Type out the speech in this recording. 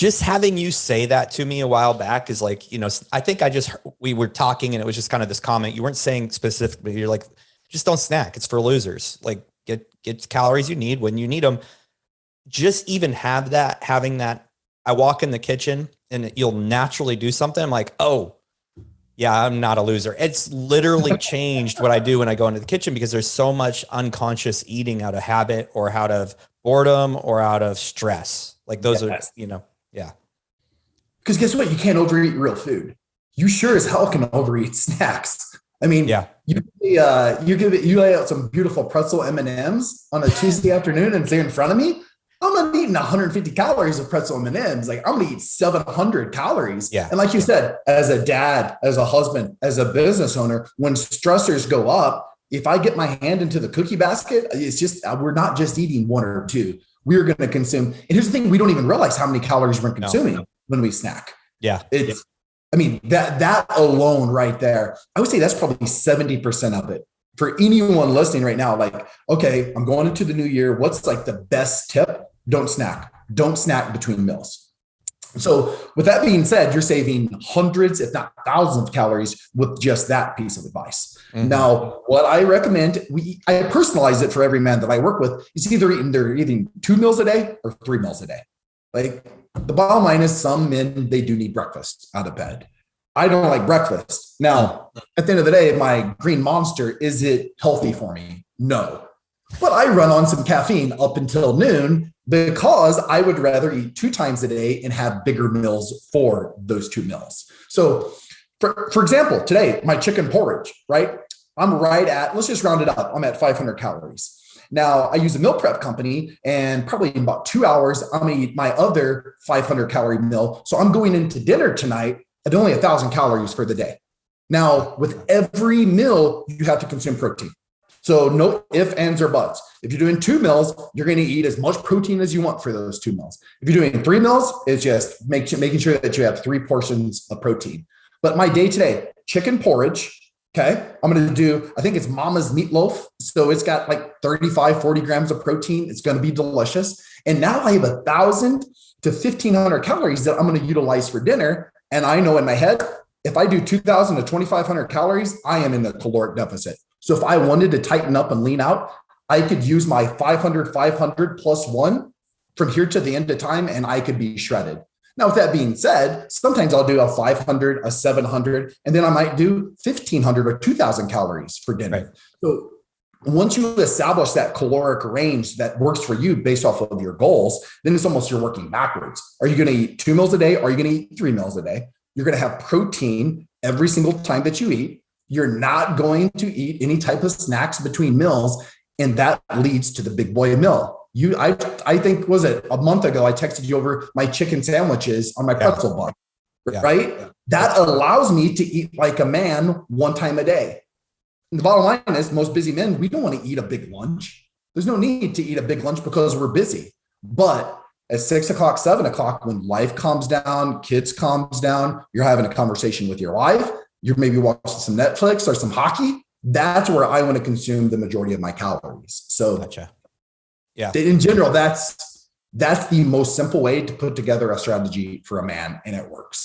just having you say that to me a while back is like, I think we were talking and it was just kind of this comment. You weren't saying specifically, you're like, just don't snack. It's for losers. Like get calories you need when you need them. Just even having that, I walk in the kitchen and you'll naturally do something. I'm like, oh yeah, I'm not a loser. It's literally changed what I do when I go into the kitchen because there's so much unconscious eating out of habit or out of boredom or out of stress. Like those are, yeah. Because guess what? You can't overeat real food. You sure as hell can overeat snacks. I mean, yeah. You lay out some beautiful pretzel M&Ms on a Tuesday afternoon and say in front of me, I'm not eating 150 calories of pretzel M&Ms. Like I'm gonna eat 700 calories. Yeah. And like you said, as a dad, as a husband, as a business owner, when stressors go up, if I get my hand into the cookie basket, it's just, we're not just eating one or two. We're going to consume. And here's the thing, we don't even realize how many calories we're consuming when we snack. Yeah. I mean, that alone right there, I would say that's probably 70% of it. For anyone listening right now, like, okay, I'm going into the new year. What's like the best tip? Don't snack. Don't snack between meals. So with that being said, you're saving hundreds, if not thousands of calories with just that piece of advice. Mm-hmm. Now, what I recommend, I personalize it for every man that I work with. Is they're eating 2 meals a day or 3 meals a day. Like the bottom line is some men, they do need breakfast out of bed. I don't like breakfast. Now, at the end of the day, my green monster, is it healthy for me? No. But I run on some caffeine up until noon because I would rather eat 2 times a day and have bigger meals for those 2 meals. So for example, today, my chicken porridge, right? I'm right at, let's just round it up. I'm at 500 calories. Now I use a meal prep company and probably in about 2 hours, I'm gonna eat my other 500 calorie meal. So I'm going into dinner tonight at only 1,000 calories for the day. Now with every meal, you have to consume protein. So no ifs, ands, or buts. If you're doing 2 meals, you're going to eat as much protein as you want for those 2 meals. If you're doing 3 meals, it's just making sure that you have 3 portions of protein. But my day today, chicken porridge. Okay. I'm going to do, I think it's mama's meatloaf. So it's got like 35, 40 grams of protein. It's going to be delicious. And now I have 1,000 to 1,500 calories that I'm going to utilize for dinner. And I know in my head, if I do 2,000 to 2,500 calories, I am in a caloric deficit. So if I wanted to tighten up and lean out, I could use my 500 plus 1 from here to the end of time, and I could be shredded. Now, with that being said, sometimes I'll do a 500, a 700, and then I might do 1,500 or 2,000 calories for dinner. Right. So once you establish that caloric range that works for you based off of your goals, then it's almost you're working backwards. Are you going to eat 2 meals a day? Or are you going to eat 3 meals a day? You're going to have protein every single time that you eat. You're not going to eat any type of snacks between meals. And that leads to the big boy meal. I think, was it a month ago, I texted you over my chicken sandwiches on my pretzel bun, right? Yeah. That allows me to eat like a man 1 time a day. And the bottom line is most busy men, we don't want to eat a big lunch. There's no need to eat a big lunch because we're busy. But at 6 o'clock, 7 o'clock, when life calms down, kids calms down, you're having a conversation with your wife, you're maybe watching some Netflix or some hockey. That's where I want to consume the majority of my calories. So gotcha. Yeah. In general, that's the most simple way to put together a strategy for a man, and it works.